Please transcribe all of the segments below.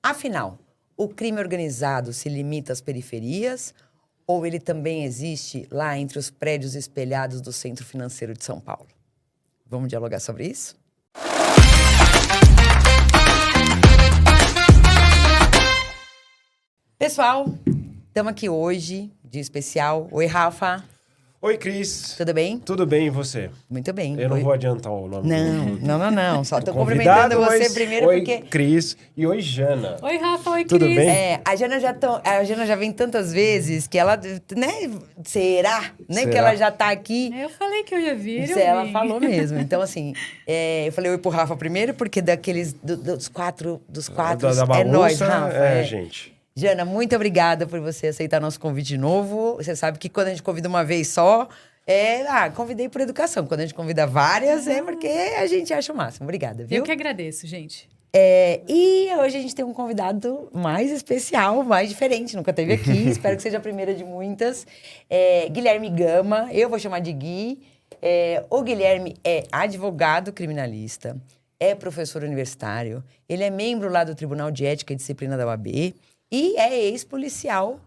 Afinal, o crime organizado se limita às periferias ou ele também existe lá entre os prédios espelhados do Centro Financeiro de São Paulo? Vamos dialogar sobre isso? Pessoal, estamos aqui hoje, dia especial. Oi, Rafa. Oi, Cris. Tudo bem? Tudo bem, e você? Muito bem. Eu não vou adiantar o nome. Não. Só tô cumprimentando você primeiro porque... Oi, Cris. E oi, Jana. Oi, Rafa. Oi, Cris. Tudo bem? A Jana já vem tantas vezes que ela, né? Será? Né? Que ela já tá aqui. Eu falei que eu ia vir, Ela falou mesmo. Então, assim, eu falei oi pro Rafa primeiro, porque dos quatro, Da bagunça, nóis, Rafa. gente. Jana, muito obrigada por você aceitar nosso convite de novo. Você sabe que quando a gente convida uma vez só, convidei por educação. Quando a gente convida várias, é porque a gente acha o máximo. Obrigada, viu? Eu que agradeço, gente. E hoje a gente tem um convidado mais especial, mais diferente. Nunca teve aqui. Espero que seja a primeira de muitas. Guilherme Gama. Eu vou chamar de Gui. O Guilherme é advogado criminalista, é professor universitário, ele é membro lá do Tribunal de Ética e Disciplina da OAB e é ex-policial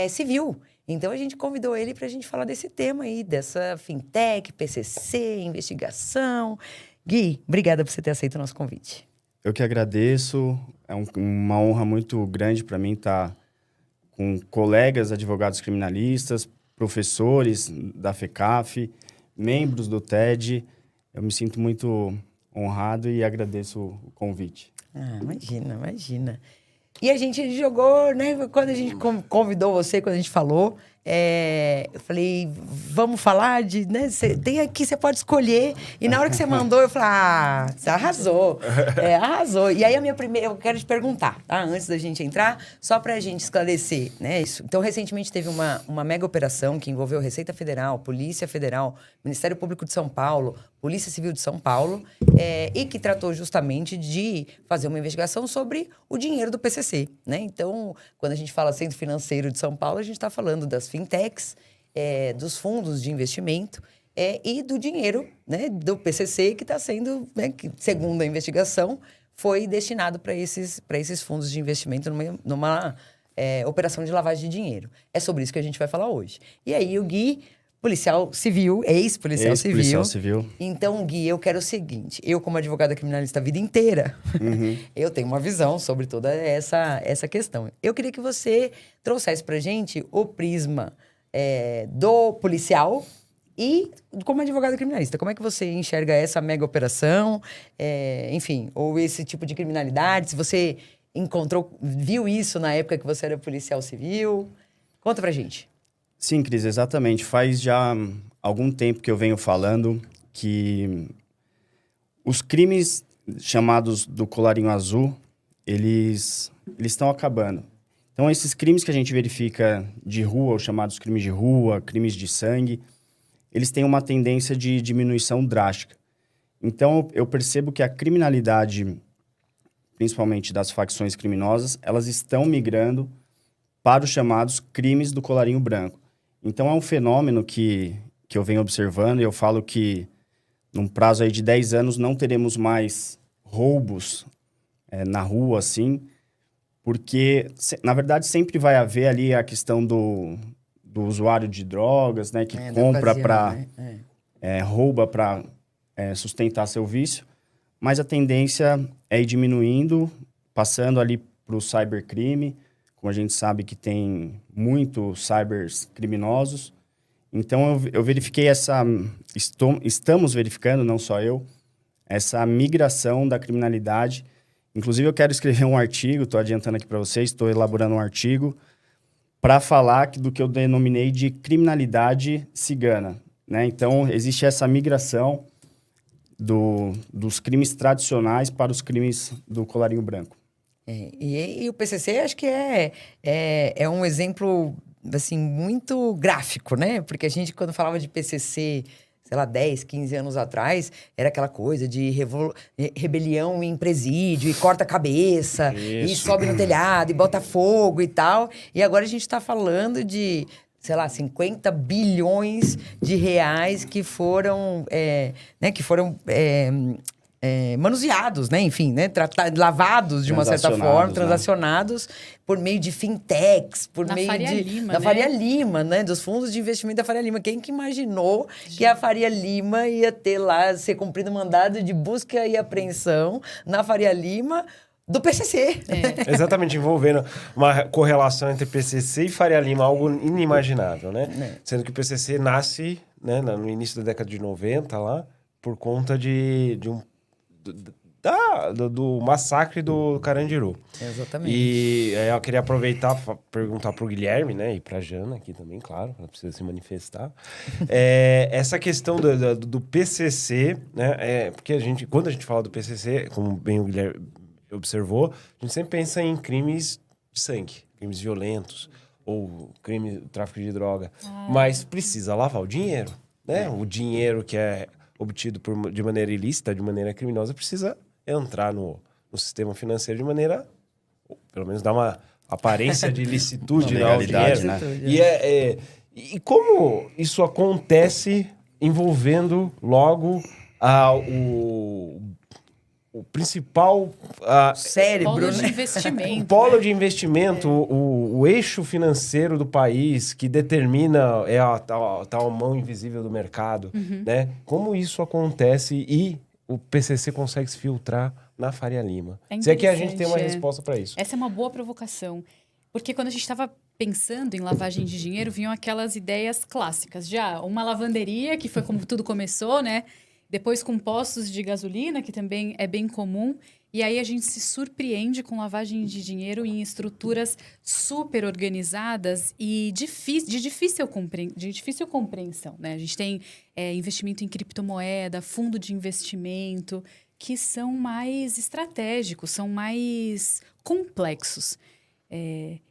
civil. Então, a gente convidou ele para a gente falar desse tema aí, dessa fintech, PCC, investigação. Gui, obrigada por você ter aceito o nosso convite. Eu que agradeço. É uma honra muito grande para mim estar com colegas advogados criminalistas, professores da FECAF, membros do TED. Eu me sinto muito honrado e agradeço o convite. Imagina. E a gente jogou, né? Quando a gente convidou você, quando a gente falou, eu falei, vamos falar de, né? Tem aqui, você pode escolher. E na hora que você mandou, eu falei, você arrasou. Arrasou. E aí, eu quero te perguntar, tá? Antes da gente entrar, só pra gente esclarecer, né? Isso. Então, recentemente teve uma mega operação que envolveu Receita Federal, Polícia Federal, Ministério Público de São Paulo, Polícia Civil de São Paulo, e que tratou justamente de fazer uma investigação sobre o dinheiro do PCC, né? Então, quando a gente fala Centro Financeiro de São Paulo, a gente está falando das fintechs, dos fundos de investimento e do dinheiro, né, do PCC que está sendo, né, que, segundo a investigação, foi destinado para esses fundos de investimento numa operação de lavagem de dinheiro. É sobre isso que a gente vai falar hoje. E aí o Gui, policial civil, ex-policial civil. Então, Gui, eu quero o seguinte. Eu, como advogada criminalista a vida inteira, eu tenho uma visão sobre toda essa questão. Eu queria que você trouxesse pra gente o prisma do policial e como advogada criminalista. Como é que você enxerga essa mega operação? Enfim, ou esse tipo de criminalidade? Se você viu isso na época que você era policial civil? Conta pra gente. Sim, Cris, exatamente. Faz já algum tempo que eu venho falando que os crimes chamados do colarinho azul, eles estão acabando. Então, esses crimes que a gente verifica de rua, os chamados crimes de rua, crimes de sangue, eles têm uma tendência de diminuição drástica. Então, eu percebo que a criminalidade, principalmente das facções criminosas, elas estão migrando para os chamados crimes do colarinho branco. Então, é um fenômeno que eu venho observando e eu falo que, num prazo aí de 10 anos, não teremos mais roubos na rua, assim, porque, na verdade, sempre vai haver ali a questão do usuário de drogas, né, que compra para... rouba para sustentar seu vício, mas a tendência é ir diminuindo, passando ali para o cybercrime. Como a gente sabe que tem muitos cybers criminosos. Então, eu verifiquei estamos verificando, não só eu, essa migração da criminalidade. Inclusive, eu quero escrever um artigo, estou adiantando aqui para vocês, estou elaborando um artigo para falar do que eu denominei de criminalidade cigana, né? Então, existe essa migração dos crimes tradicionais para os crimes do colarinho branco. E o PCC acho que é um exemplo, assim, muito gráfico, né? Porque a gente, quando falava de PCC, sei lá, 10, 15 anos atrás, era aquela coisa de rebelião em presídio, e corta a cabeça, e sobe no telhado, e bota fogo e tal. E agora a gente está falando de, sei lá, 50 bilhões de reais que foram manuseados, né? Enfim, né? Lavados de uma certa forma, transacionados por meio de fintechs, por meio da Faria Lima, né? Dos fundos de investimento da Faria Lima. Quem que imaginou que a Faria Lima ia ter lá, ser cumprido mandado de busca e apreensão na Faria Lima do PCC? Exatamente, envolvendo uma correlação entre PCC e Faria Lima, algo inimaginável, né? Sendo que o PCC nasce, né, no início da década de 90 lá, por conta do massacre do Carandiru. Exatamente. E eu queria aproveitar para perguntar para o Guilherme, né, e para a Jana aqui também, claro, ela precisa se manifestar. Essa questão do PCC, né, porque quando a gente fala do PCC, como bem o Guilherme observou, a gente sempre pensa em crimes de sangue, crimes violentos, ou tráfico de droga, mas precisa lavar o dinheiro, né? O dinheiro que é obtido de maneira ilícita, de maneira criminosa, precisa entrar no sistema financeiro de maneira, pelo menos dar uma aparência de ilicitude ao dinheiro. Né? E como isso acontece envolvendo logo o principal cérebro, polo né? de investimento. O polo de investimento, o eixo financeiro do país que determina a tal mão invisível do mercado, né? Como isso acontece e o PCC consegue se filtrar na Faria Lima? Se é que a gente tem uma resposta para isso. Essa é uma boa provocação. Porque quando a gente estava pensando em lavagem de dinheiro, vinham aquelas ideias clássicas. Já uma lavanderia, que foi como tudo começou, né? Depois com postos de gasolina, que também é bem comum. E aí a gente se surpreende com lavagem de dinheiro em estruturas super organizadas e de difícil compreensão, né? A gente tem investimento em criptomoeda, fundo de investimento, que são mais estratégicos, são mais complexos.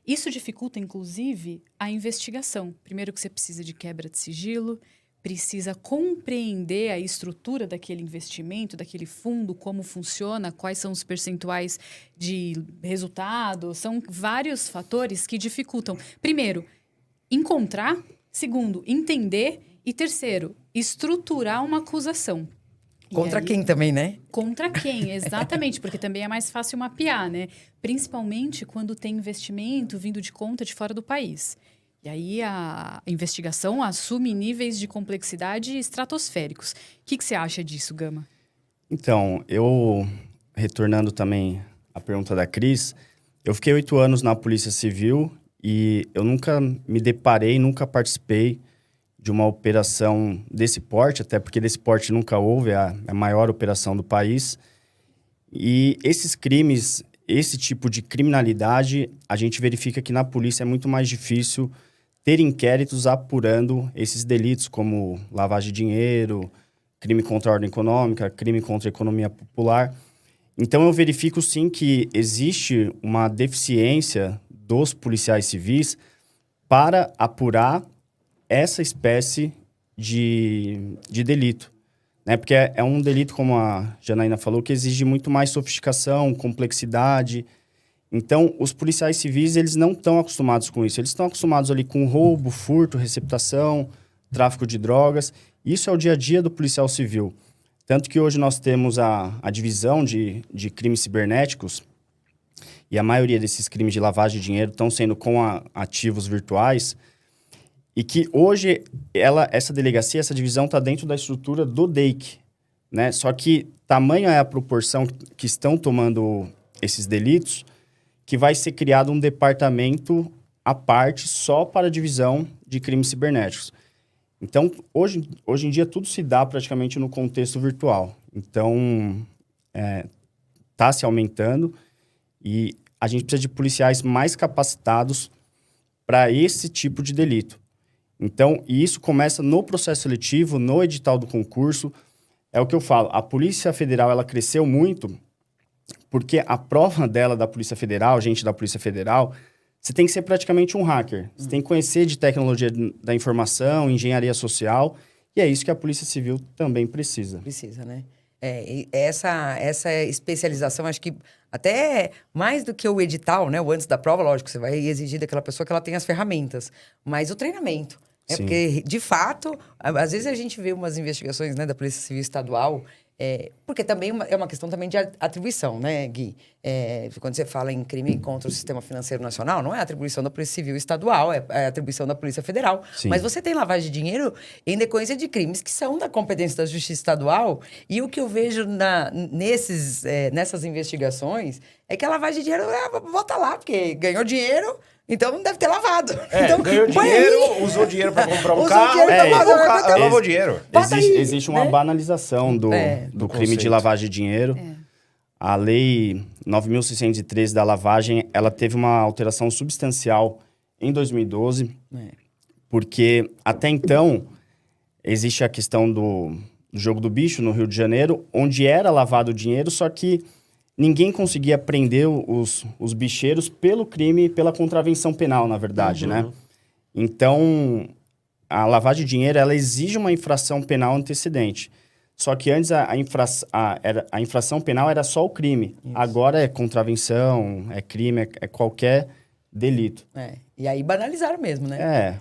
Isso dificulta, inclusive, a investigação. Primeiro que você precisa de quebra de sigilo, precisa compreender a estrutura daquele investimento, daquele fundo, como funciona, quais são os percentuais de resultado. São vários fatores que dificultam. Primeiro, encontrar. Segundo, entender. E terceiro, estruturar uma acusação. Contra quem também, né? Contra quem, exatamente, porque também é mais fácil mapear, né? Principalmente quando tem investimento vindo de conta de fora do país. E aí a investigação assume níveis de complexidade estratosféricos. O que você acha disso, Gama? Então, retornando também à pergunta da Cris, eu fiquei 8 anos na Polícia Civil e eu nunca me deparei, nunca participei de uma operação desse porte, até porque desse porte nunca houve, é a maior operação do país. E esses crimes, esse tipo de criminalidade, a gente verifica que na polícia é muito mais difícil ter inquéritos apurando esses delitos, como lavagem de dinheiro, crime contra a ordem econômica, crime contra a economia popular. Então, eu verifico, sim, que existe uma deficiência dos policiais civis para apurar essa espécie de delito. Né? Porque é um delito, como a Janaína falou, que exige muito mais sofisticação, complexidade. Então, os policiais civis, eles não estão acostumados com isso. Eles estão acostumados ali com roubo, furto, receptação, tráfico de drogas. Isso é o dia a dia do policial civil. Tanto que hoje nós temos a divisão de crimes cibernéticos e a maioria desses crimes de lavagem de dinheiro estão sendo com ativos virtuais e que hoje essa delegacia, essa divisão está dentro da estrutura do DEIC, né? Só que tamanha é a proporção que estão tomando esses delitos que vai ser criado um departamento à parte só para a divisão de crimes cibernéticos. Então, hoje em dia, tudo se dá praticamente no contexto virtual. Então, está se aumentando e a gente precisa de policiais mais capacitados para esse tipo de delito. Então, e isso começa no processo seletivo, no edital do concurso. É o que eu falo, a Polícia Federal, ela cresceu muito porque a prova dela da Polícia Federal, gente da Polícia Federal, você tem que ser praticamente um hacker. Você tem que conhecer de tecnologia da informação, engenharia social, e é isso que a Polícia Civil também precisa. Precisa, né? Essa especialização, acho que até mais do que o edital, né? O antes da prova, lógico, você vai exigir daquela pessoa que ela tenha as ferramentas. Mas o treinamento. Porque, de fato, às vezes a gente vê umas investigações, né, da Polícia Civil Estadual Porque também é uma questão também de atribuição, né, Gui? Quando você fala em crime contra o sistema financeiro nacional, não é atribuição da Polícia Civil Estadual, é atribuição da Polícia Federal. Sim. Mas você tem lavagem de dinheiro em decorrência de crimes que são da competência da Justiça Estadual. E o que eu vejo nessas investigações é que a lavagem de dinheiro, bota lá, porque ganhou dinheiro... Então não deve ter lavado. Então, ganhou dinheiro, usou dinheiro para comprar um Usou carro, dinheiro pra pagar, lavou dinheiro. Existe uma banalização do crime conceito de lavagem de dinheiro. A Lei 9.613 da lavagem, ela teve uma alteração substancial em 2012, porque até então existe a questão do jogo do bicho no Rio de Janeiro, onde era lavado dinheiro, só que ninguém conseguia prender os bicheiros pelo crime, pela contravenção penal, na verdade, né? Então, a lavagem de dinheiro, ela exige uma infração penal antecedente. Só que antes a infração penal era só o crime. Isso. Agora é contravenção, é crime, é qualquer delito. E aí banalizaram mesmo, né?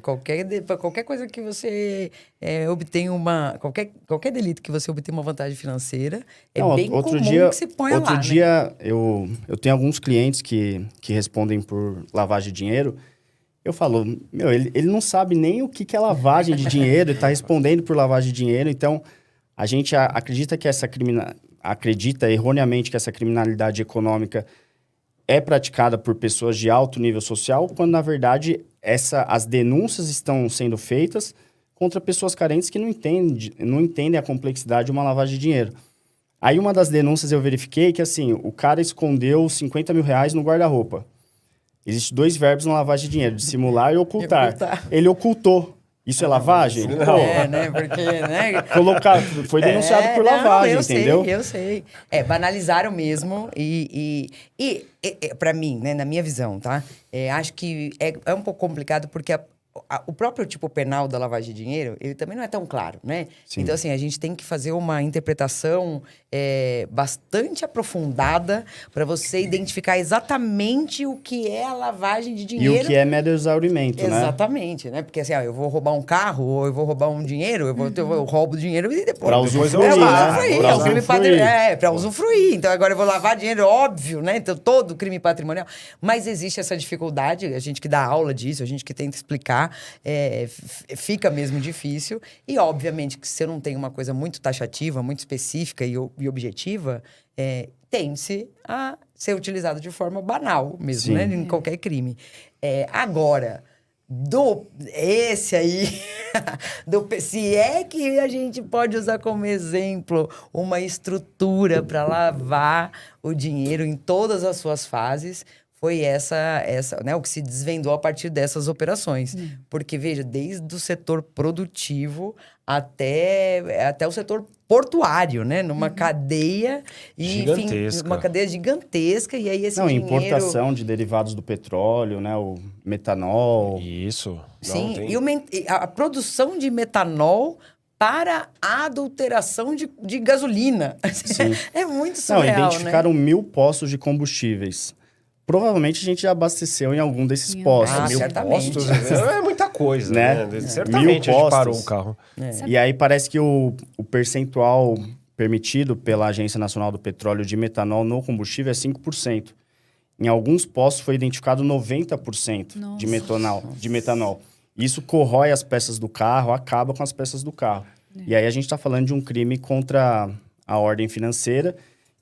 Qualquer coisa que você obtenha qualquer delito que você obtenha uma vantagem financeira, bem comum que se ponha lá, Outro dia, eu tenho alguns clientes que respondem por lavagem de dinheiro. Eu falo, ele não sabe nem o que é lavagem de dinheiro, ele está respondendo por lavagem de dinheiro. Então, a gente acredita que acredita erroneamente que essa criminalidade econômica é praticada por pessoas de alto nível social, quando, na verdade, as denúncias estão sendo feitas contra pessoas carentes que não entendem a complexidade de uma lavagem de dinheiro. Aí, uma das denúncias eu verifiquei que, assim, o cara escondeu 50 mil reais no guarda-roupa. Existem 2 verbos na lavagem de dinheiro, dissimular e ocultar. Ele ocultou. Isso é lavagem? Não. Né? Porque, né? Foi denunciado por lavagem, entendeu? Eu sei. Banalizaram mesmo e para mim, né, na minha visão, tá? Acho que é um pouco complicado porque o próprio tipo penal da lavagem de dinheiro, ele também não é tão claro, né? Sim. Então, assim, a gente tem que fazer uma interpretação bastante aprofundada para você identificar exatamente o que é a lavagem de dinheiro. E o que é mero exaurimento, né? Exatamente, né? Porque assim, eu vou roubar um carro ou eu vou roubar um dinheiro, eu roubo o dinheiro e depois... Para usufruir, né? Para usufruir. Então, agora eu vou lavar dinheiro, óbvio, né? Então, todo crime patrimonial. Mas existe essa dificuldade, a gente que dá aula disso, a gente que tenta explicar, fica mesmo difícil. E, obviamente, que se eu não tenho uma coisa muito taxativa, muito específica e objetiva, tende-se a ser utilizado de forma banal mesmo, né? Em qualquer crime. Agora, se é que a gente pode usar como exemplo uma estrutura para lavar o dinheiro em todas as suas fases, foi essa né, o que se desvendou a partir dessas operações. Porque, veja, desde o setor produtivo até o setor portuário, né? Numa cadeia... Gigantesca. Uma cadeia gigantesca. E aí esse dinheiro... importação de derivados do petróleo, né? O metanol. Isso. Sim, e a produção de metanol para a adulteração de gasolina. Sim. É muito surreal, identificaram né? 1.000 postos de combustíveis. Provavelmente a gente já abasteceu em algum desses postos. 1.000 certamente. postos é muita coisa, né? Certamente 1.000 a gente parou postos. o carro. E aí parece que o percentual permitido pela Agência Nacional do Petróleo de metanol no combustível é 5%. Em alguns postos foi identificado 90% de metanol. Isso corrói as peças do carro, acaba com as peças do carro. E aí a gente está falando de um crime contra a ordem financeira,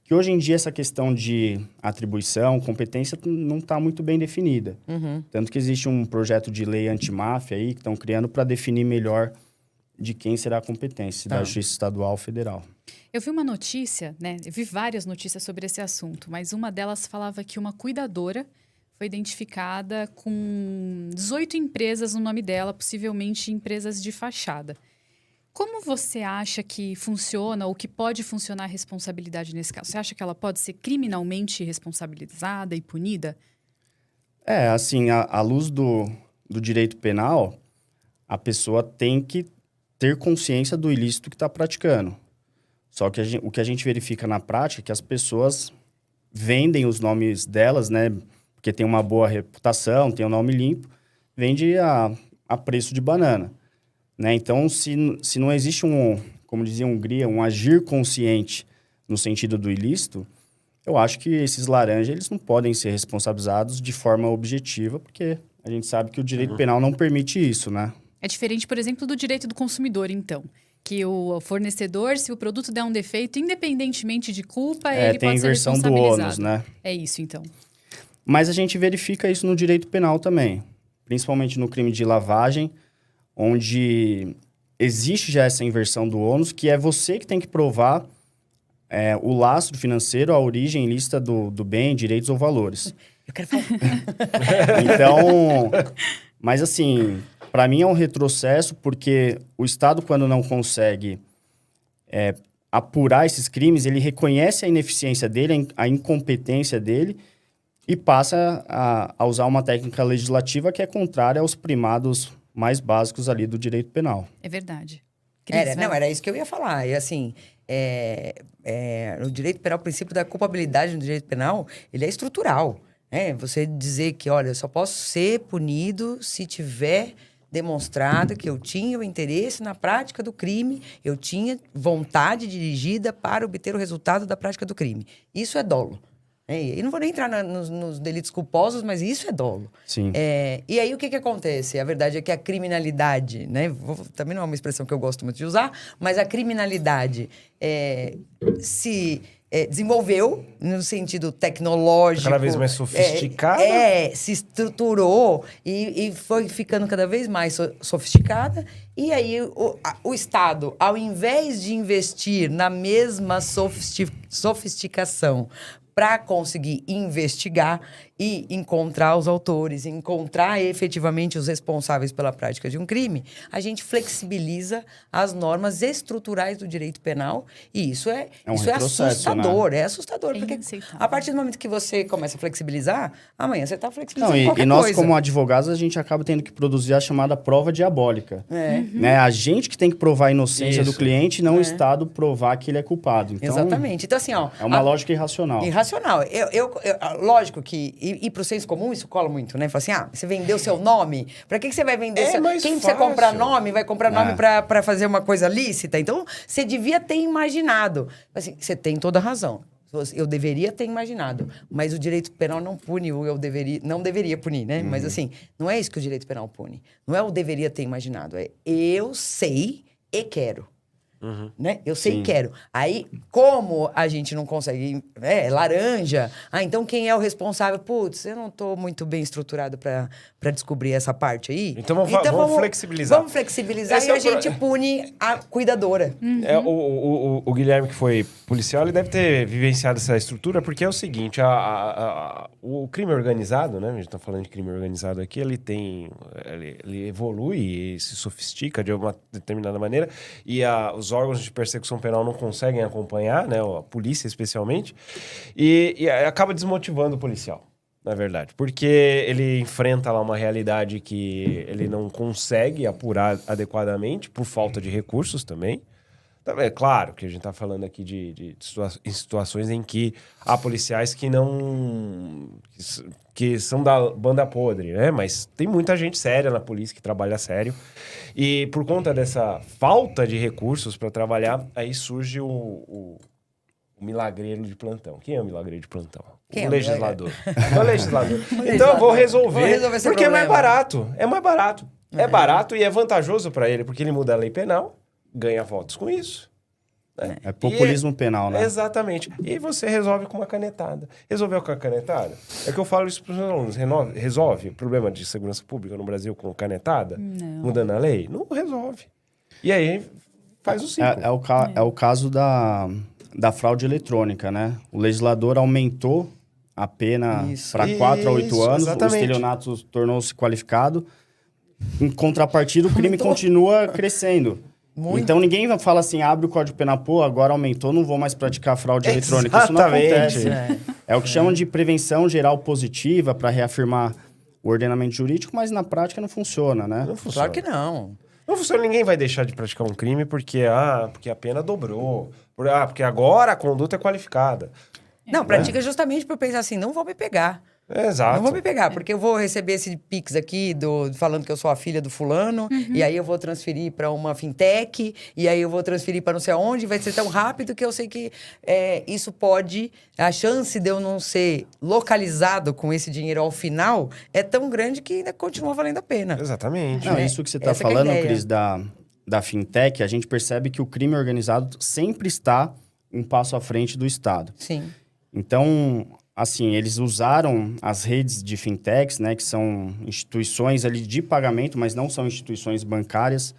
que hoje em dia essa questão de atribuição, competência, não está muito bem definida. Tanto que existe um projeto de lei antimáfia aí que estão criando para definir melhor de quem será a competência, da Justiça Estadual ou Federal. Eu vi uma notícia, né? Eu vi várias notícias sobre esse assunto, mas uma delas falava que uma cuidadora foi identificada com 18 empresas no nome dela, possivelmente empresas de fachada. Como você acha que funciona ou que pode funcionar a responsabilidade nesse caso? Você acha que ela pode ser criminalmente responsabilizada e punida? Assim, à luz do direito penal, a pessoa tem que ter consciência do ilícito que está praticando. Só que o que a gente verifica na prática é que as pessoas vendem os nomes delas, né? Porque tem uma boa reputação, tem um nome limpo, vende a preço de banana. Né? Então, se não existe como dizia a Hungria, um agir consciente no sentido do ilícito, eu acho que esses laranjas eles não podem ser responsabilizados de forma objetiva, porque a gente sabe que o direito penal não permite isso, né? É diferente, por exemplo, do direito do consumidor, então. Que o fornecedor, se o produto der um defeito, independentemente de culpa, ele tem a pode ser inversão do responsabilizado. ônus, né? É isso, então. Mas a gente verifica isso no direito penal também, principalmente no crime de lavagem, onde existe já essa inversão do ônus, que é você que tem que provar o lastro financeiro, a origem ilícita do bem, direitos ou valores. Eu quero falar. Então, mas assim, para mim é um retrocesso, porque o Estado, quando não consegue apurar esses crimes, ele reconhece a ineficiência dele, a incompetência dele, e passa a usar uma técnica legislativa que é contrária aos primados mais básicos ali do direito penal. É verdade. Cris, Era isso que eu ia falar. E assim, no direito penal, o princípio da culpabilidade no direito penal, ele é estrutural. Você dizer que, olha, eu só posso ser punido se tiver demonstrado que eu tinha o interesse na prática do crime, eu tinha vontade dirigida para obter o resultado da prática do crime. Isso é dolo. E não vou nem entrar nos delitos culposos, mas isso é dolo. Sim. E aí, o que acontece? A verdade é que a criminalidade, né? Também não é uma expressão que eu gosto muito de usar, mas a criminalidade se desenvolveu no sentido tecnológico. Cada vez mais sofisticada. Se estruturou e foi ficando cada vez mais sofisticada. E aí, o Estado, ao invés de investir na mesma sofisticação para conseguir investigar e encontrar os autores, encontrar efetivamente os responsáveis pela prática de um crime, a gente flexibiliza as normas estruturais do direito penal e isso é assustador, né? É assustador, porque inaceitável. a partir do momento que você começa a flexibilizar, amanhã você está flexibilizando qualquer e nós, coisa. como advogados, a gente acaba tendo que produzir a chamada prova diabólica. Né? A gente que tem que provar a inocência do cliente, não o Estado provar que ele é culpado. Então, exatamente. Então, assim, ó... É uma lógica irracional. Irracional. Lógico que... E pro senso comum, isso cola muito, né? Fala assim, você vendeu seu nome? Pra que você vai vender seu... mais Quem precisa fácil. comprar nome, vai comprar nome pra fazer uma coisa lícita? Então, você devia ter imaginado. Assim, você tem toda a razão. Eu deveria ter imaginado. Mas o direito penal não pune o não deveria punir, né? Mas, assim, não é isso que o direito penal pune. Não é o deveria ter imaginado. É eu sei e quero. Né? Eu sei e quero. Aí, como a gente não consegue... laranja. Então, quem é o responsável? Putz, eu não estou muito bem estruturado para descobrir essa parte aí. Então, vamos flexibilizar. Vamos flexibilizar Esse e a gente pune a cuidadora. O Guilherme, que foi policial, ele deve ter vivenciado essa estrutura, porque é o seguinte, o crime organizado, né? A gente está falando de crime organizado aqui, ele evolui e se sofistica de uma determinada maneira, e os órgãos de persecução penal não conseguem acompanhar, né? A polícia especialmente, e acaba desmotivando o policial, na verdade. Porque ele enfrenta lá uma realidade que ele não consegue apurar adequadamente, por falta de recursos também. É claro que a gente está falando aqui de situações em que há policiais que não... que são da banda podre, né? Mas tem muita gente séria na polícia que trabalha sério. E por conta dessa falta de recursos para trabalhar, aí surge o milagreiro de plantão. Quem é o milagreiro de plantão? Quem o é o legislador. É o legislador. Então eu vou resolver esse porque problema. é mais barato. É mais barato. É barato e é vantajoso para ele, porque ele muda a lei penal, ganha votos com isso. Né? É populismo penal, né? Exatamente. E você resolve com uma canetada. Resolveu com a canetada? É que eu falo isso para os meus alunos. Resolve o problema de segurança pública no Brasil com canetada? Não. Mudando a lei? Não resolve. E aí faz o ciclo. É o caso da fraude eletrônica, né? O legislador aumentou a pena para 4 a 8 anos, exatamente. O estelionato tornou-se qualificado. Em contrapartida, o crime continua crescendo. Então ninguém fala assim, abre o Código Penal, agora aumentou, não vou mais praticar fraude eletrônica. Isso não acontece. É o que chamam de prevenção geral positiva para reafirmar o ordenamento jurídico, mas na prática não funciona, né? Não funciona. Claro que não. Não funciona, ninguém vai deixar de praticar um crime porque a pena dobrou. Porque agora a conduta é qualificada. Não, pratica justamente por pensar assim, não vou me pegar. Exato. Não vou me pegar, porque eu vou receber esse Pix aqui falando que eu sou a filha do fulano, e aí eu vou transferir para uma fintech, e aí eu vou transferir para não sei aonde, vai ser tão rápido que eu sei que isso pode... A chance de eu não ser localizado com esse dinheiro ao final é tão grande que ainda continua valendo a pena. Exatamente. Não, isso que você está Essa que é a falando, ideia. Cris, da fintech, a gente percebe que o crime organizado sempre está um passo à frente do Estado. Sim. Então, assim, eles usaram as redes de fintechs, né, que são instituições ali de pagamento, mas não são instituições bancárias,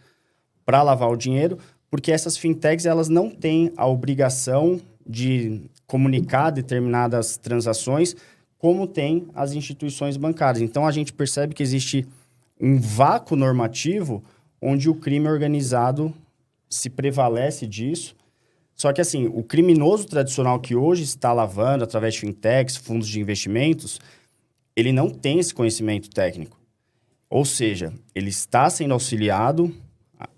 para lavar o dinheiro, porque essas fintechs, elas não têm a obrigação de comunicar determinadas transações como tem as instituições bancárias. Então, a gente percebe que existe um vácuo normativo onde o crime organizado se prevalece disso. Só que, assim, o criminoso tradicional que hoje está lavando através de fintechs, fundos de investimentos, ele não tem esse conhecimento técnico. Ou seja, ele está sendo auxiliado,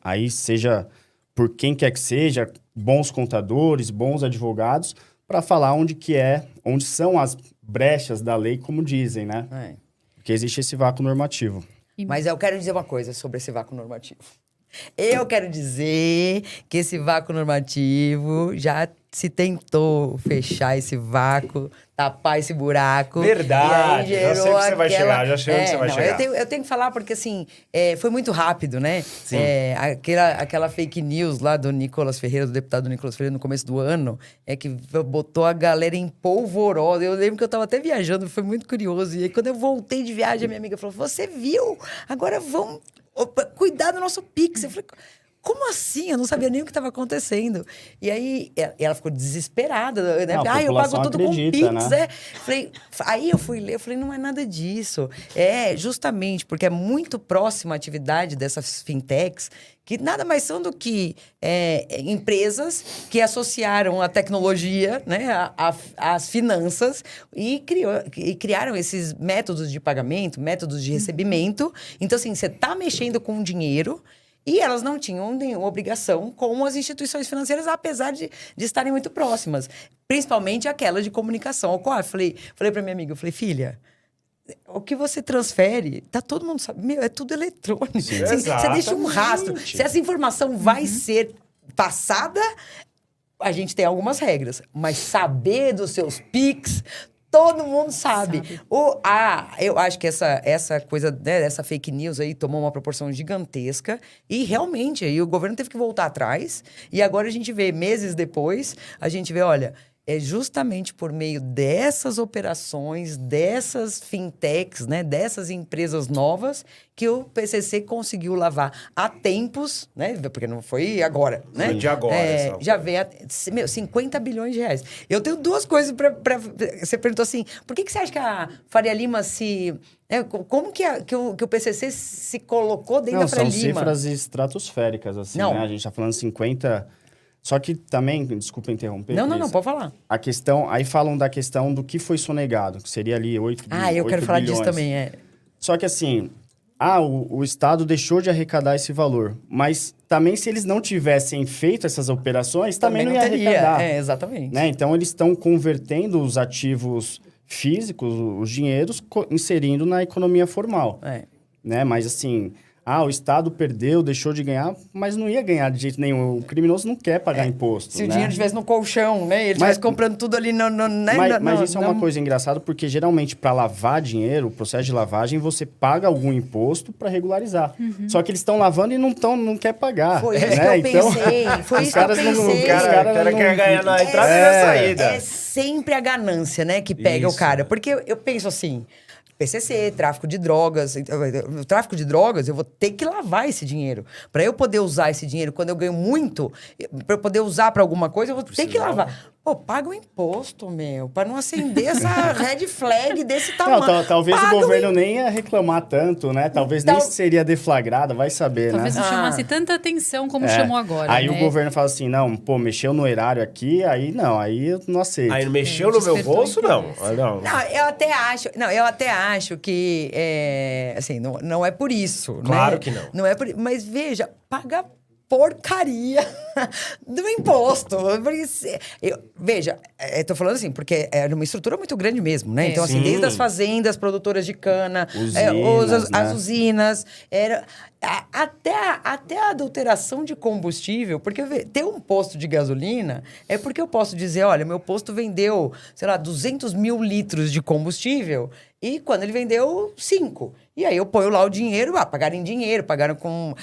aí seja por quem quer que seja, bons contadores, bons advogados, para falar onde são as brechas da lei, como dizem, né? Porque existe esse vácuo normativo. Mas eu quero dizer uma coisa sobre esse vácuo normativo. Eu quero dizer que esse vácuo normativo já se tentou fechar esse vácuo, tapar esse buraco. Verdade, E aí já sei que você vai aquela- chegar, já sei onde você vai chegar. Eu tenho que falar porque, assim, foi muito rápido, né? Sim. Aquela fake news lá do Nicolas Ferreira, do deputado Nicolas Ferreira, no começo do ano, que botou a galera em polvorosa. Eu lembro que eu tava até viajando, foi muito curioso. E aí, quando eu voltei de viagem, a minha amiga falou, você viu? Agora vamos... cuidar do nosso Pix. Eu falei, como assim? Eu não sabia nem o que estava acontecendo. E aí, ela ficou desesperada, né? Não, a Eu pago população tudo com acredita, Pix, né? né? Aí eu fui ler, eu falei, não é nada disso. É justamente porque é muito próxima a atividade dessas fintechs, que nada mais são do que empresas que associaram a tecnologia, né, às finanças e criaram esses métodos de pagamento, métodos de recebimento. Então, assim, você está mexendo com dinheiro e elas não tinham nenhuma obrigação com as instituições financeiras, apesar de estarem muito próximas. Principalmente aquelas de comunicação. Eu falei para minha amiga, eu falei, filha... O que você transfere, todo mundo sabe. Meu, é tudo eletrônico. Sim, Assim, você deixa um exatamente. rastro. Se essa informação vai ser passada, a gente tem algumas regras. Mas saber dos seus Pix, todo mundo sabe. Eu acho que essa coisa, né, essa fake news aí tomou uma proporção gigantesca. E realmente, aí o governo teve que voltar atrás. E agora a gente vê, meses depois, a gente vê, olha... É justamente por meio dessas operações, dessas fintechs, né, dessas empresas novas, que o PCC conseguiu lavar há tempos, né, porque não foi agora, né? Foi de agora, só. Já vem 50 bilhões de reais. Eu tenho duas coisas para... Você perguntou assim, por que você acha que a Faria Lima se... como que o PCC se colocou dentro da Faria São Lima? cifras estratosféricas, assim, Não. né? A gente tá falando 50... Só que também, desculpa interromper, Não, Cris, pode falar. a questão, aí falam da questão do que foi sonegado, que seria ali 8 bilhões. Eu quero falar disso também, Só que assim, o Estado deixou de arrecadar esse valor, mas também se eles não tivessem feito essas operações, também não ia arrecadar. Exatamente. Né? Então, eles estão convertendo os ativos físicos, os dinheiros, inserindo na economia formal. Né? Mas assim... o Estado perdeu, deixou de ganhar, mas não ia ganhar de jeito nenhum. O criminoso não quer pagar imposto, Se o né? dinheiro estivesse no colchão, né? Ele estivesse comprando tudo ali Mas isso é uma coisa engraçada, porque geralmente para lavar dinheiro, o processo de lavagem, você paga algum imposto para regularizar. Só que eles estão lavando e não quer pagar. Foi isso né? que eu Então, pensei. Foi os isso que eu caras não- pensei. os caras quer ganhar na entrada e na saída. É sempre a ganância, né, que pega Isso. o cara. Porque eu penso assim... PCC, tráfico de drogas. O tráfico de drogas, eu vou ter que lavar esse dinheiro. Para eu poder usar esse dinheiro, quando eu ganho muito, para eu poder usar para alguma coisa, eu vou ter que lavar. Pô, paga o imposto, meu, para não acender essa red flag desse tamanho. Não, talvez Paga o governo nem ia reclamar tanto, né? Talvez nem seria deflagrada, vai saber, Talvez né? não chamasse tanta atenção como chamou agora, Aí né? o governo fala assim, não, mexeu no erário aqui, aí eu não aceito. Aí não mexeu no meu despertou bolso, não. interesse. Não. Não, eu até acho que, assim, não é por isso, Claro né? que não. Não é por, mas veja, paga porcaria do imposto. Veja, eu tô falando assim, porque era uma estrutura muito grande mesmo, né? Então, assim, Sim. desde as fazendas, produtoras de cana, Usinas, as né? usinas, até a adulteração de combustível, porque ter um posto de gasolina é porque eu posso dizer, olha, meu posto vendeu, sei lá, 200 mil litros de combustível e quando ele vendeu 5. E aí eu ponho lá o dinheiro, pagaram em dinheiro, pagaram com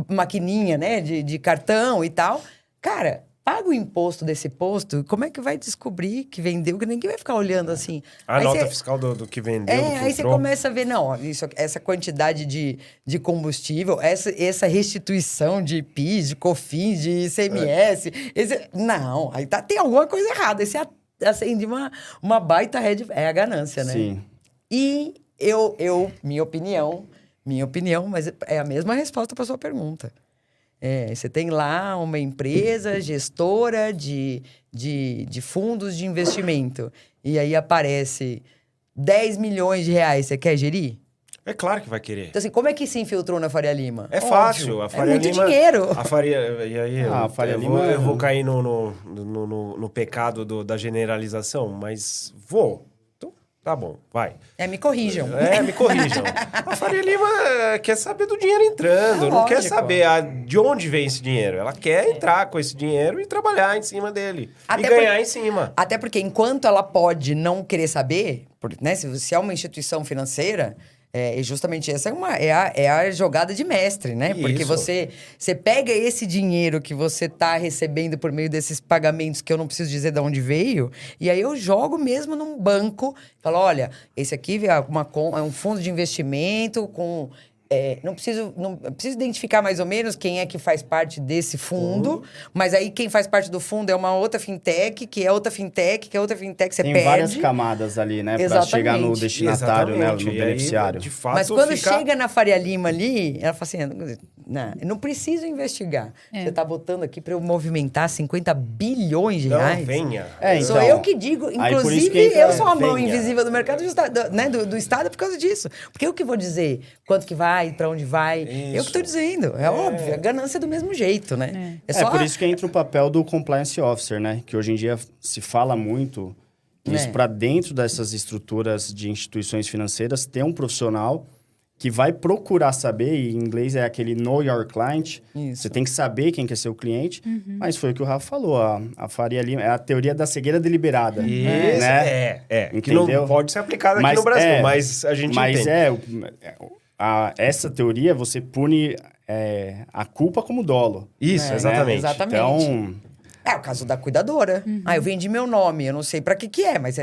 maquininha, né, de cartão e tal. Cara, paga o imposto desse posto, como é que vai descobrir que vendeu? Que ninguém vai ficar olhando assim. A Aí nota fiscal do que vendeu, do que aí você entrou. começa a ver, não, essa quantidade de combustível, essa restituição de PIS, de COFINS, de ICMS, não, aí tem alguma coisa errada. Esse acende uma baita rede, é a ganância, né? Sim. E minha opinião, mas é a mesma resposta para sua pergunta. Você tem lá uma empresa gestora de fundos de investimento. E aí aparece 10 milhões de reais. Você quer gerir? É claro que vai querer. Então, assim, como é que se infiltrou na Faria Lima? É Óbvio, fácil. A Faria é muito Lima, dinheiro. A Faria... E aí, A Faria Lima... eu vou cair no pecado da generalização, mas vou. Então, tá bom, vai. Me corrijam. Me corrijam. A Faria Lima quer saber do dinheiro entrando, não quer lógico. saber de onde vem esse dinheiro. Ela quer entrar com esse dinheiro e trabalhar em cima dele. Até e ganhar em cima. Até porque enquanto ela pode não querer saber, né, se é uma instituição financeira, justamente essa é a jogada de mestre, né? Porque Isso. você pega esse dinheiro que você está recebendo por meio desses pagamentos que eu não preciso dizer de onde veio, e aí eu jogo mesmo num banco, falo, olha, esse aqui é um fundo de investimento com... não preciso identificar mais ou menos quem é que faz parte desse fundo, mas aí quem faz parte do fundo é uma outra fintech, que é outra fintech, que é outra fintech, você Tem perde. várias camadas ali, né? Pra Exatamente. chegar no destinatário, né? No Exatamente. E aí, beneficiário. de fato, Mas quando chega na Faria Lima ali, ela fala assim, não preciso investigar. Você está botando aqui para eu movimentar 50 bilhões de Não, reais. venha. Sou então, eu que digo, aí por isso inclusive que entra- eu sou a mão venha. invisível do mercado do Estado por causa disso. Porque eu que vou dizer quanto que vai, para onde vai. Eu que Isso. estou dizendo, é óbvio. A ganância é do mesmo jeito, né? Por isso que entra o papel do compliance officer, né? Que hoje em dia se fala muito isso para dentro dessas estruturas de instituições financeiras ter um profissional que vai procurar saber, e em inglês é aquele know your client. Isso. Você tem que saber quem que é seu cliente, mas foi o que o Rafa falou, a Faria Lima, é a teoria da cegueira deliberada. Isso, né? Que não Entendeu? pode ser aplicada aqui no Brasil, mas a gente entende. Essa teoria, você pune a culpa como dolo. Isso, né? exatamente. Exatamente. Então, É o caso da cuidadora. Eu vendi meu nome, eu não sei pra que é, mas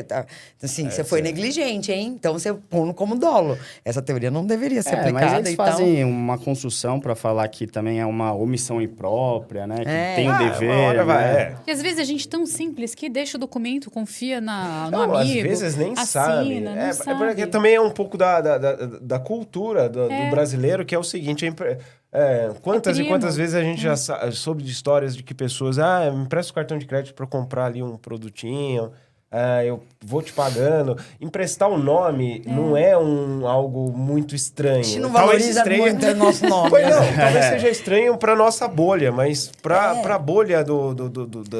você foi negligente, hein? Então você põe como dolo. Essa teoria não deveria ser mas aplicada eles e tal. fazem uma construção para falar que também é uma omissão imprópria, né? Que tem um uma dever, hora vai, né? E às vezes a gente tão simples que deixa o documento, confia no Não, amigo. às vezes nem assina, sabe. não sabe. Porque também é um pouco da cultura do brasileiro, que é o seguinte... quantas e primo. quantas vezes a gente já soube de histórias de que pessoas... me empresta o cartão de crédito para comprar ali um produtinho... eu vou te pagando. Emprestar o nome não é algo muito estranho. A gente não Talvez valoriza estranho... muito o nosso nome. Pois não, né? talvez seja estranho para nossa bolha, mas para a bolha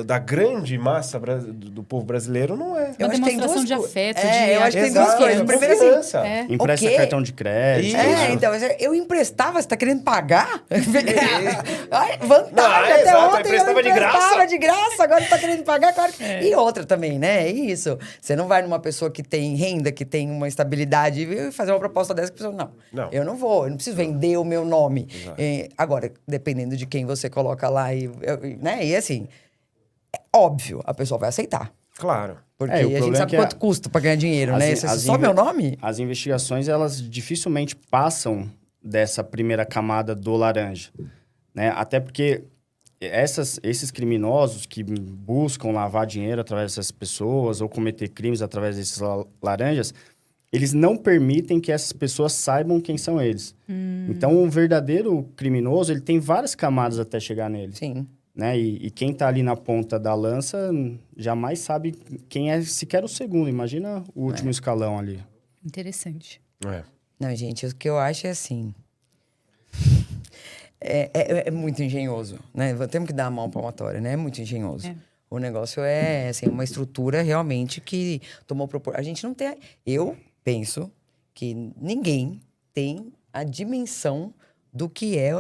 da grande massa do povo brasileiro não é. Uma acho que tem demonstração duas de co- afeto, eu acho que tem duas Exato, coisas. de Primeiro, assim, confiança. Empresta Ok. cartão de crédito. Isso. então, eu emprestava, você tá querendo pagar? Ai, vantagem, Não, até exato, eu ontem emprestava de graça. emprestava de graça, agora tá querendo pagar, claro. E outra também, né? Isso. Você não vai numa pessoa que tem renda, que tem uma estabilidade, e fazer uma proposta dessa que a pessoa, Não. eu não vou, eu não preciso vender o meu nome. Agora, dependendo de quem você coloca lá, né? E assim, é óbvio, a pessoa vai aceitar. Claro. Porque o a gente problema sabe é que quanto custa pra ganhar dinheiro, né? Só meu nome? As investigações, elas dificilmente passam dessa primeira camada do laranja, né? Até porque esses criminosos que buscam lavar dinheiro através dessas pessoas ou cometer crimes através desses laranjas, eles não permitem que essas pessoas saibam quem são eles. Então, um verdadeiro criminoso, ele tem várias camadas até chegar nele. Sim. Né? E quem está ali na ponta da lança jamais sabe quem é sequer o segundo. Imagina o último escalão ali. Interessante. É. Não, gente, o que eu acho é assim... é muito engenhoso, né? Temos que dar a mão palmatória, né? É muito engenhoso. É. O negócio é, assim, uma estrutura realmente que tomou proporção. A gente não tem... Eu penso que ninguém tem a dimensão do que é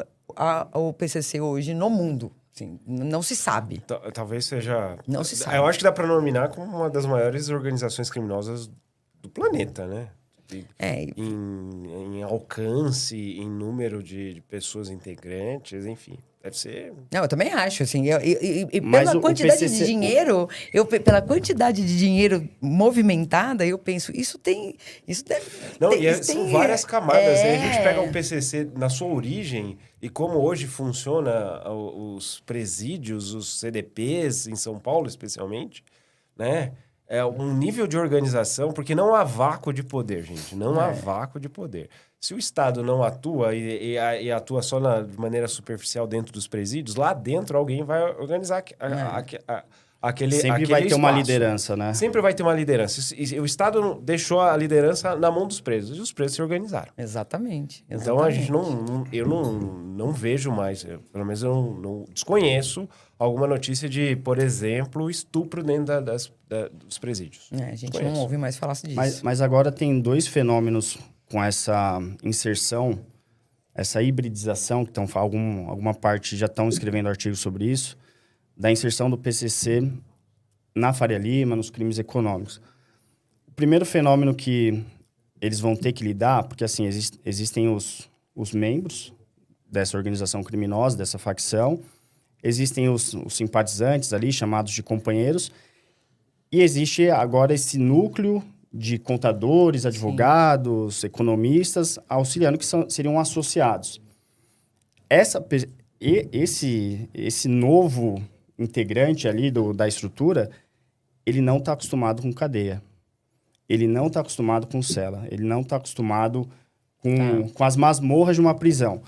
o PCC hoje no mundo. Assim, não se sabe. Talvez seja... Não se sabe. Eu acho que dá para nominar como uma das maiores organizações criminosas do planeta, né? Em alcance, em número de pessoas integrantes, enfim. Deve ser... Não, eu também acho, assim. E Mas pela o quantidade PCC de dinheiro, pela quantidade de dinheiro movimentada, eu penso, isso tem... Isso deve, Não, tem, e isso são tem, várias camadas. Aí a gente pega o PCC na sua origem e como hoje funciona os presídios, os CDPs, em São Paulo especialmente, né? É um nível de organização, porque não há vácuo de poder, gente. Não há vácuo de poder. Se o Estado não atua e atua só de maneira superficial dentro dos presídios, lá dentro alguém vai organizar aquele Sempre vai ter uma espaço. liderança, né? Sempre vai ter uma liderança. E o Estado deixou a liderança na mão dos presos. E os presos se organizaram. Exatamente. Então, a gente eu não vejo mais, pelo menos eu não desconheço alguma notícia de, por exemplo, estupro dentro dos presídios. A gente não ouve mais falar disso. Mas agora tem dois fenômenos com essa inserção, essa hibridização, que alguma parte já estão escrevendo artigos sobre isso, da inserção do PCC na Faria Lima, nos crimes econômicos. O primeiro fenômeno que eles vão ter que lidar, porque assim, existem os membros dessa organização criminosa, dessa facção, existem os simpatizantes ali, chamados de companheiros, e existe agora esse núcleo de contadores, advogados, economistas, auxiliando, que seriam associados. Esse novo integrante ali da estrutura, ele não está acostumado com cadeia. Ele não está acostumado com cela. Ele não está acostumado com as masmorras de uma prisão.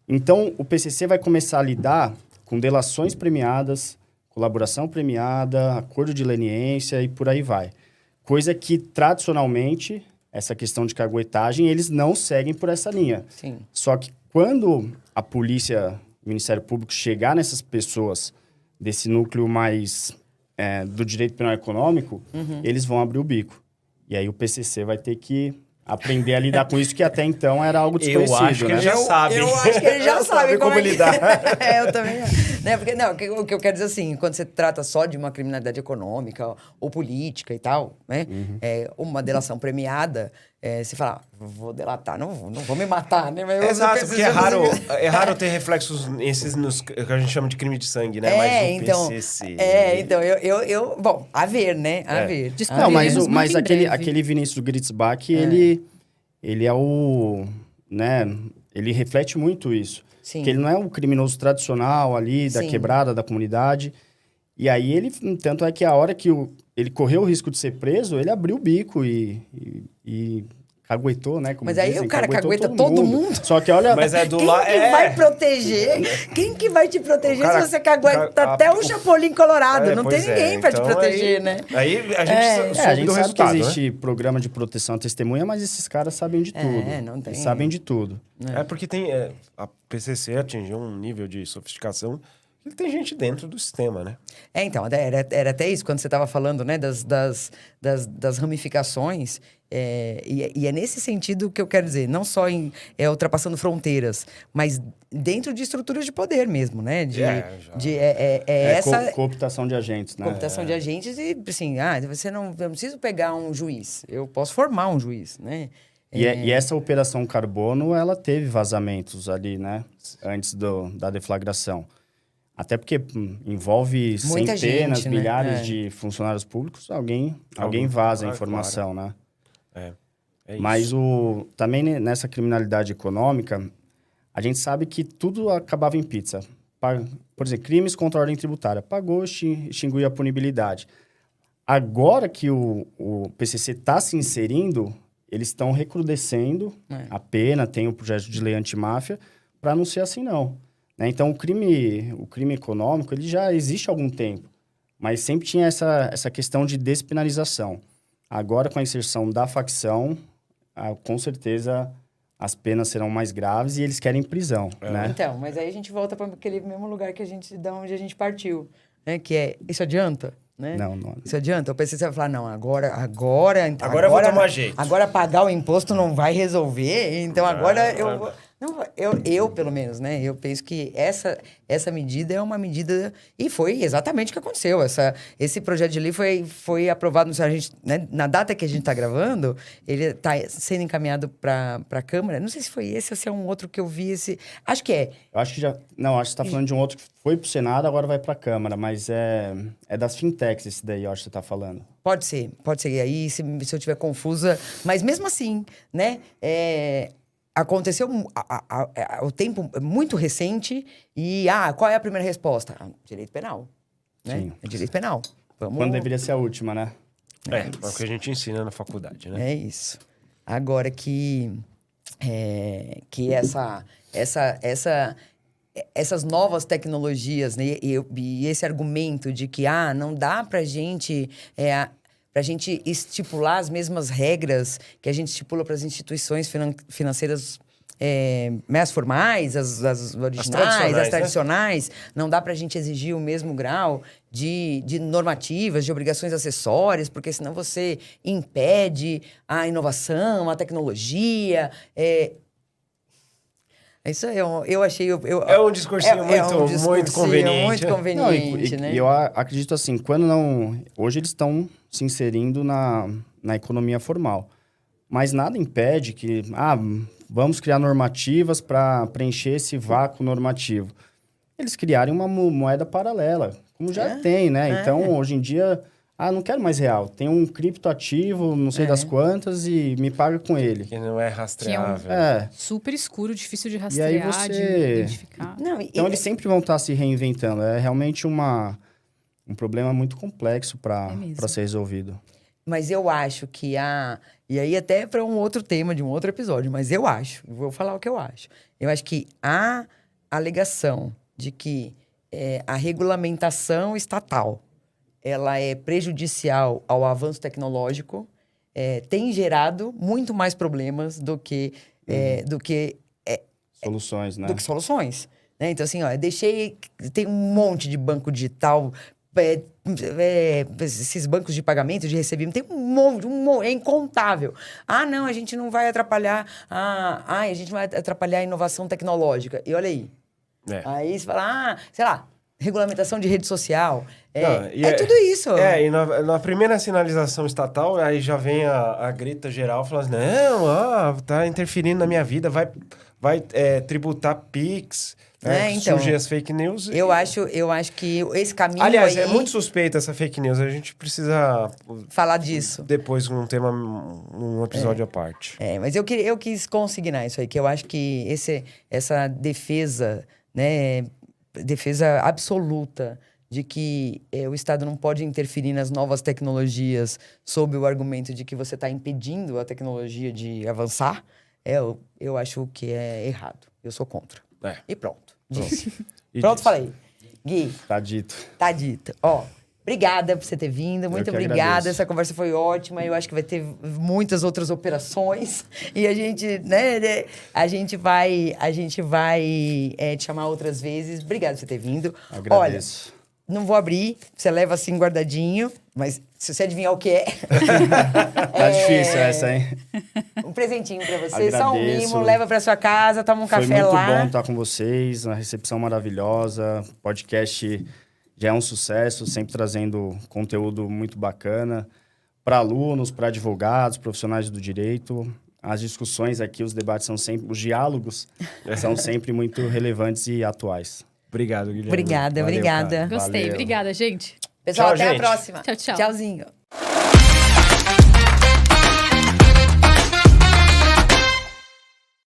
Então, o PCC vai começar a lidar com delações premiadas, colaboração premiada, acordo de leniência e por aí vai. Coisa que, tradicionalmente, essa questão de caguetagem, eles não seguem por essa linha. Sim. Só que quando a polícia, o Ministério Público, chegar nessas pessoas desse núcleo mais do direito penal econômico, eles vão abrir o bico. E aí o PCC vai ter que aprender a lidar com isso, que até então era algo desconhecido. Eu acho que eles já sabem. Eu acho que eles já sabem como lidar. Eu também. Né? Porque, o que eu quero dizer assim, quando você trata só de uma criminalidade econômica ou política e tal, né? Uma delação premiada, você fala, vou delatar, não vou me matar, né? Mas exato, porque é raro ter reflexos esses que a gente chama de crime de sangue, né? Mas o PCC... então, bom, a ver, né? A ver. Não, mas aquele Vinícius Gritzbach, ele é o... né? Ele reflete muito isso. Sim. Que ele não é um criminoso tradicional ali, da quebrada, da comunidade. E aí ele... Tanto é que a hora que ele correu o risco de ser preso, ele abriu o bico e caguetou, né? Como mas aí dizem, o cara cagueta todo mundo. Só que olha... Mas Quem que vai proteger? Quem que vai te proteger se você cagueta até o Chapolin Colorado? Não tem ninguém pra te proteger, né? Aí a gente a gente sabe que existe né? programa de proteção à testemunha, mas esses caras sabem de tudo. Não tem. Eles sabem de tudo. Porque a PCC atingiu um nível de sofisticação que tem gente dentro do sistema, né? Então, era até isso, quando você estava falando, né, das ramificações, e é nesse sentido que eu quero dizer, não só ultrapassando fronteiras, mas dentro de estruturas de poder mesmo, né? Cooptação de agentes, né? Cooptação de agentes e, assim, eu não preciso pegar um juiz, eu posso formar um juiz, né? E essa operação Carbono, ela teve vazamentos ali, né? Antes da deflagração. Até porque envolve muita centenas, gente, milhares né? de funcionários públicos, alguém vaza a informação, claro. né? É isso. Mas também nessa criminalidade econômica, a gente sabe que tudo acabava em pizza. Por exemplo, crimes contra a ordem tributária. Pagou, extinguiu a punibilidade. Agora que o PCC está se inserindo, eles estão recrudescendo a pena, tem o projeto de lei antimáfia, para não ser assim, não. Então, o crime econômico, ele já existe há algum tempo, mas sempre tinha essa questão de despenalização. Agora, com a inserção da facção, com certeza as penas serão mais graves e eles querem prisão, né? Então, mas aí a gente volta para aquele mesmo lugar da onde a gente partiu, né? Que é, isso adianta? Né? Não. Isso adianta? Eu pensei que você vai falar, não, agora eu vou tomar jeito. Agora pagar o imposto não vai resolver, então agora eu vou... Não, eu, pelo menos, né? Eu penso que essa medida é uma medida... E foi exatamente o que aconteceu. Esse projeto de lei foi aprovado a gente, né? Na data que a gente está gravando, ele está sendo encaminhado para a Câmara. Não sei se foi esse ou se é um outro que eu vi. Acho que é. Eu acho que já... Não, acho que você está falando de um outro que foi para o Senado, agora vai para a Câmara. Mas é das fintechs esse daí, eu acho que você está falando. Pode ser. E aí, se eu estiver confusa... Mas mesmo assim, né? Aconteceu o tempo muito recente e, qual é a primeira resposta? Direito penal, né? Sim. É direito penal. Quando deveria ser a última, né? É o que a gente ensina na faculdade, né? É isso. Agora que essas novas tecnologias, né? E esse argumento de que, não dá pra gente... para a gente estipular as mesmas regras que a gente estipula para as instituições financeiras mais formais, as originais, as tradicionais. Né? Não dá para a gente exigir o mesmo grau de normativas, de obrigações acessórias, porque senão você impede a inovação, a tecnologia. Isso eu achei... é um discursinho muito conveniente. Muito conveniente, né? E eu acredito assim, quando não... Hoje eles estão se inserindo na economia formal. Mas nada impede que... vamos criar normativas para preencher esse vácuo normativo. Eles criarem uma moeda paralela, como já tem, né? Então, hoje em dia... não quero mais real. Tem um criptoativo, não sei das quantas, e me paga com ele. Que não é rastreável. Super escuro, difícil de rastrear, E aí você... de identificar. Então, eles sempre vão estar se reinventando. É realmente um problema muito complexo para ser resolvido. Mas eu acho que E aí até para um outro tema de um outro episódio, mas vou falar o que eu acho. Eu acho que a alegação de que a regulamentação estatal ela é prejudicial ao avanço tecnológico, tem gerado muito mais problemas do que soluções, né? Do que soluções. Né? Então, assim, tem um monte de banco digital, esses bancos de pagamento, de recebimento, tem um monte, é incontável. Não, a gente não vai atrapalhar, a gente não vai atrapalhar a inovação tecnológica. E olha aí. Aí você fala, sei lá, regulamentação de rede social. Tudo isso. E na primeira sinalização estatal, aí já vem a grita geral falando assim, não, tá interferindo na minha vida, vai tributar PIX, então, surgem as fake news. Eu acho que esse caminho aliás, é muito suspeita essa fake news, a gente precisa... falar disso. Depois, um episódio à parte. Mas eu quis consignar isso aí, que eu acho que essa defesa, né, defesa absoluta de que o Estado não pode interferir nas novas tecnologias sob o argumento de que você está impedindo a tecnologia de avançar, eu acho que é errado. Eu sou contra. E pronto. Disse. Pronto, falei. Gui. Tá dito. Tá dito. Obrigada por você ter vindo. Muito obrigada. Agradeço. Essa conversa foi ótima. Eu acho que vai ter muitas outras operações. E a gente, a gente vai te chamar outras vezes. Obrigada por você ter vindo. Agradeço. Olha, não vou abrir. Você leva assim guardadinho. Mas se você adivinhar o que é... Tá difícil essa, hein? Um presentinho pra você. Agradeço. Só um mimo. Leva pra sua casa. Toma um café lá. Foi muito bom estar com vocês. Uma recepção maravilhosa. O podcast... já é um sucesso, sempre trazendo conteúdo muito bacana para alunos, para advogados, profissionais do direito. As discussões aqui, os debates são sempre... os diálogos são sempre muito relevantes e atuais. Obrigado, Guilherme. Obrigada. Gostei. Valeu. Obrigada, gente. Pessoal, tchau, até gente. a próxima. Tchau. Tchauzinho.